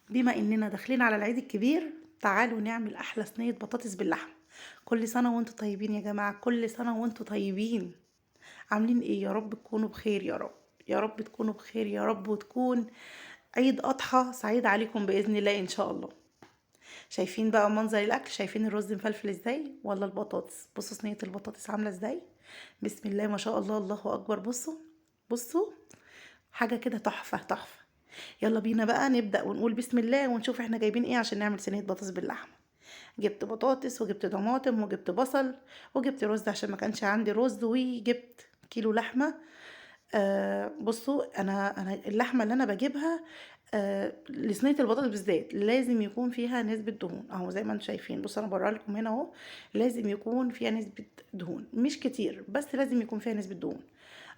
بما اننا داخلين على العيد الكبير، تعالوا نعمل احلى صينية بطاطس باللحمة. كل سنة وانتم طيبين يا جماعة، كل سنة وانتم طيبين. عاملين ايه؟ يا رب تكونوا بخير، يا رب يا رب تكونوا بخير يا رب، وتكون عيد اضحى سعيد عليكم باذن الله ان شاء الله. شايفين بقى منظر الاكل؟ شايفين الرز مفلفل ازاي ولا البطاطس؟ بصوا صينية البطاطس عاملة ازاي. بسم الله ما شاء الله، الله اكبر. بصوا بصوا، حاجة كده تحفة تحفة. يلا بينا بقى نبدأ ونقول بسم الله ونشوف احنا جايبين ايه عشان نعمل صينية بطاطس باللحمة. جبت بطاطس وجبت طماطم وجبت بصل وجبت رز عشان ما كانش عندي رز، وجبت كيلو لحمة. بصوا، انا اللحمة اللي انا بجيبها لصينية البطاطس بالذات لازم يكون فيها نسبة دهون اهو زي ما انتم شايفين. بصوا انا بوريها لكم هنا اهو، لازم يكون فيها نسبة دهون، مش كتير بس لازم يكون فيها نسبة دهون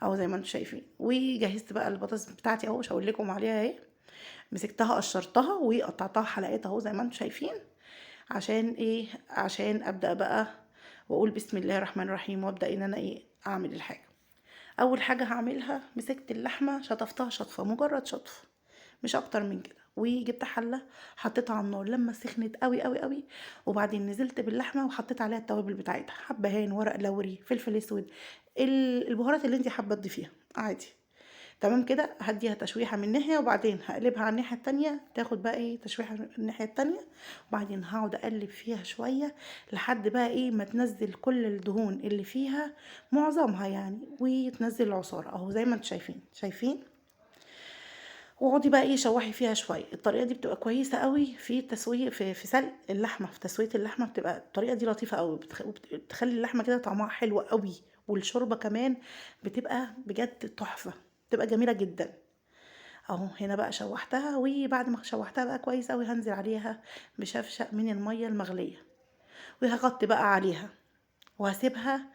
اهو زي ما انتم شايفين. وجهزت بقى البطاطس بتاعتي اهو، مش هقول لكم عليها اهي. مسكتها قشرتها وقطعتها حلقات اهو زي ما انتم شايفين. عشان ايه؟ عشان ابدا بقى واقول بسم الله الرحمن الرحيم وابدا ان انا ايه اعمل الحاجه. اول حاجه هعملها، مسكت اللحمه شطفتها شطفه، مجرد شطف مش اكتر من كده، وجبت حله حطيتها على النار لما سخنت قوي قوي قوي. وبعدين نزلت باللحمه وحطيت عليها التوابل بتاعتها، حبهان، ورق لوري، فلفل اسود، البهارات اللي انت حابه تضيفيها عادي. تمام كده، هديها تشويحة من ناحية وبعدين هقلبها على الناحية التانية تاخد بقى ايه تشويحة من الناحية التانية. وبعدين هقعد اقلب فيها شوية لحد بقى ايه ما تنزل كل الدهون اللي فيها، معظمها يعني، وتنزل العصارة اهو زي ما انتم شايفين. واقعدي بقى ايه شوحي فيها شويه. الطريقه دي بتبقى كويسه قوي في تسويه، في سلق اللحمه، في تسويه اللحمه بتبقى الطريقه دي لطيفه قوي، بتخلي اللحمه كده طعمها حلو قوي. والشوربه كمان بتبقى بجد تحفه، بتبقى جميله جدا. اهو هنا بقى شوحتها، وبعد ما شوحتها بقى كويس قوي هنزل عليها بشفشق من الميه المغليه، وهغطي بقى عليها وهسيبها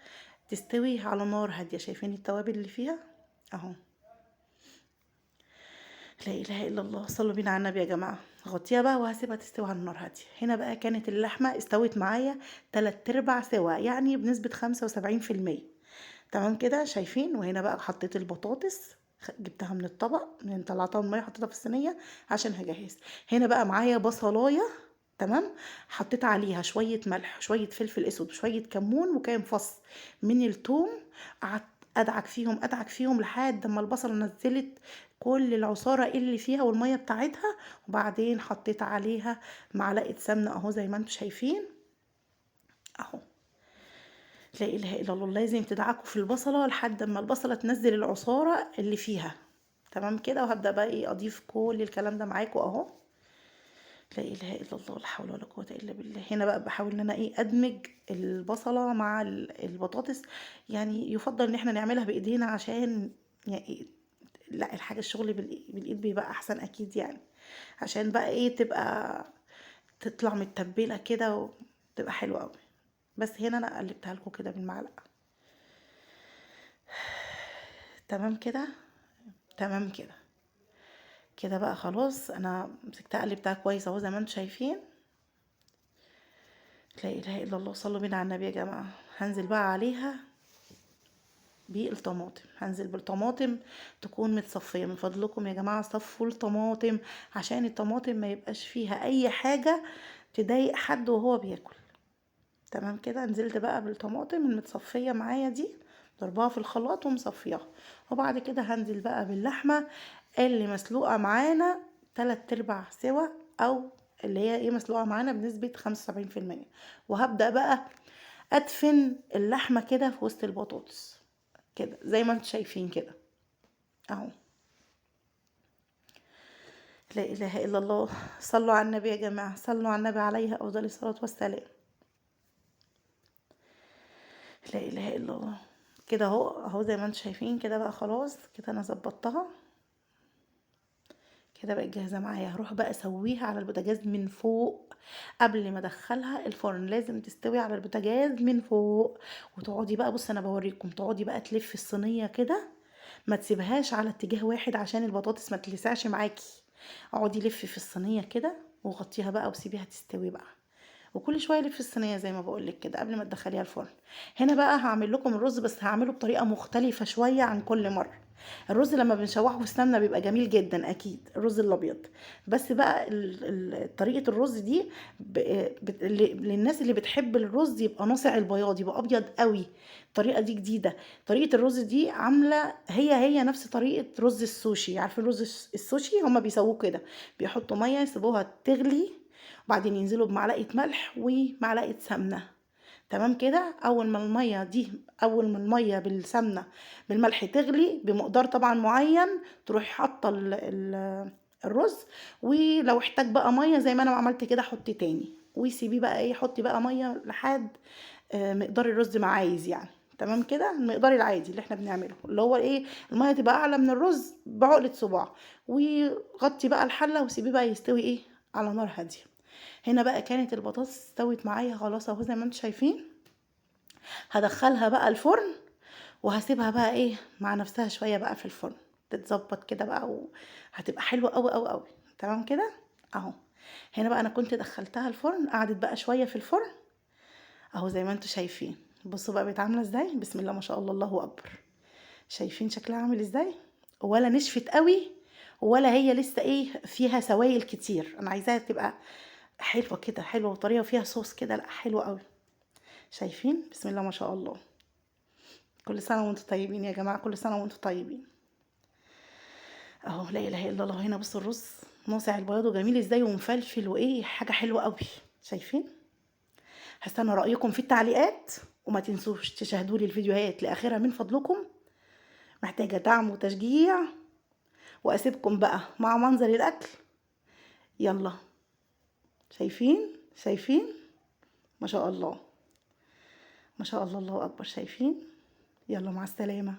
تستوي على نار هاديه. شايفين التوابل اللي فيها اهو. لا اله الا الله، صلوا بينا على النبي يا جماعه. غطيها بقى وهسيبها تستوي على النار هاديه. هنا بقى كانت اللحمه استوت معايا 3/4 سوا، يعني بنسبه 75%. تمام كده شايفين. وهنا بقى حطيت البطاطس، جبتها من الطبق، من طلعتها من الميه حطيتها في الصينيه عشان هجهز. هنا بقى معايا بصلايه، تمام. حطيت عليها شويه ملح، شويه فلفل اسود، وشويه كمون، وكام فص من الثوم. قعدت ادعك فيهم لحد ما البصله نزلت كل العصاره اللي فيها والميه بتاعتها. وبعدين حطيت عليها معلقه سمنه اهو زي ما انتم شايفين اهو. لا اله الا الله، لازم تدعكوا في البصله لحد ما البصله تنزل العصاره اللي فيها. تمام كده. وهبدا بقى ايه اضيف كل الكلام ده معاكم اهو. لا اله الا الله، لا حول ولا قوه الا بالله. هنا بقى بحاول ان انا ايه ادمج البصله مع البطاطس. يعني يفضل ان احنا نعملها بايدينا عشان يعني لا الحاجه الشغل بالايد بيبقى احسن اكيد يعني. عشان بقى ايه تبقى تطلع متبله كده وتبقى حلوه قوي. بس هنا انا قلبتها لكم كده بالمعلقه. تمام كده. تمام كده. كده بقى خلاص انا مسكتها قلبتها كويس اهو زي ما انتم شايفين. لا اله الا الله، صلوا بينا على النبي يا جماعه. هنزل بقى عليها بالطماطم، هنزل بالطماطم تكون متصفيه. من فضلكم يا جماعه صفوا الطماطم عشان الطماطم ما يبقاش فيها اي حاجه تضايق حد وهو بياكل. تمام كده. نزلت بقى بالطماطم المتصفيه معايا دي، ضربها في الخلاط ومصفياها. وبعد كده هنزل بقى باللحمه اللي مسلوقه معانا 3/4 سوا، او اللي هي ايه مسلوقه معانا بنسبه 75%. وهبدا بقى ادفن اللحمه كده في وسط البطاطس كده زي ما انتم شايفين كده اهو. لا اله الا الله، صلوا على النبي يا جماعه، صلوا على النبي عليه افضل الصلاه والسلام. لا اله الا الله. كده اهو زي ما انتم شايفين كده بقى خلاص كده انا ظبطتها كده بقت جاهزه معايا. هروح بقى اسويها على البوتاجاز من فوق قبل ما ادخلها الفرن. لازم تستوي على البوتاجاز من فوق. وتقعدي بقى، بص انا بوريكم، تقعدي بقى تلفي الصينيه كده، ما تسيبهاش على اتجاه واحد عشان البطاطس ما تلسعش معاكي. اقعدي لفي في الصينيه كده وغطيها بقى وسيبيها تستوي بقى. وكل شويه لفي الصينيه زي ما بقولك كده قبل ما تدخليها الفرن. هنا بقى هعمل لكم الرز، بس هعمله بطريقه مختلفه شويه عن كل مره. الرز لما بنشوحه في السمنه بيبقى جميل جدا اكيد، الرز الابيض. بس بقى طريقه الرز دي للناس اللي بتحب الرز يبقى ناصع البياض، يبقى ابيض قوي. الطريقه دي جديده. طريقه الرز دي عامله هي نفس طريقه رز السوشي. عارفين رز السوشي؟ هما بيسووه كده، بيحطوا ميه يسيبوها تغلي، وبعدين ينزلوا بمعلقه ملح ومعلقه سمنه. تمام كده. اول ما الميه بالسمنه بالملح تغلي بمقدار طبعا معين، تروحي حاطه الرز. ولو احتاج بقى ميه زي ما انا عملت كده حطي تاني، وسيبيه بقى ايه، حطي بقى ميه لحد مقدار الرز ما عايز يعني. تمام كده، المقدار العادي اللي احنا بنعمله، اللي هو ايه، الميه تبقى اعلى من الرز بعقله صباع. وغطي بقى الحله وسيبيه بقى يستوي ايه على نار هاديه. هنا بقى كانت البطاطس استوت معايا خلاص اهو زي ما انتم شايفين. هدخلها بقى الفرن، وهسيبها بقى ايه مع نفسها شويه بقى في الفرن تتظبط كده بقى، وهتبقى حلوه قوي قوي قوي. تمام كده اهو. هنا بقى انا كنت دخلتها الفرن، قعدت بقى شويه في الفرن اهو زي ما انتم شايفين. بصوا بقى بقت عامله ازاي، بسم الله ما شاء الله، الله اكبر. شايفين شكلها عامل ازاي؟ ولا نشفت قوي ولا هي لسه ايه فيها سوائل كتير. انا عايزاها تبقى حلوه كده، حلوه وطريه وفيها صوص كده، لا حلوه قوي. شايفين؟ بسم الله ما شاء الله. كل سنة وانتم طيبين يا جماعة، كل سنة وانتم طيبين. اهو لا اله الا الله. هنا بصوا الرز ناصع البياض وجميل ازاي ومفلفل وايه، حاجة حلوة قوي. شايفين؟ هستنى رأيكم في التعليقات، وما تنسوش تشاهدوا لي الفيديوهات لآخرها من فضلكم، محتاجة دعم وتشجيع. واسيبكم بقى مع منظر الأكل. يلا، شايفين ما شاء الله، ما شاء الله، الله أكبر. شايفين؟ يلا مع السلامة.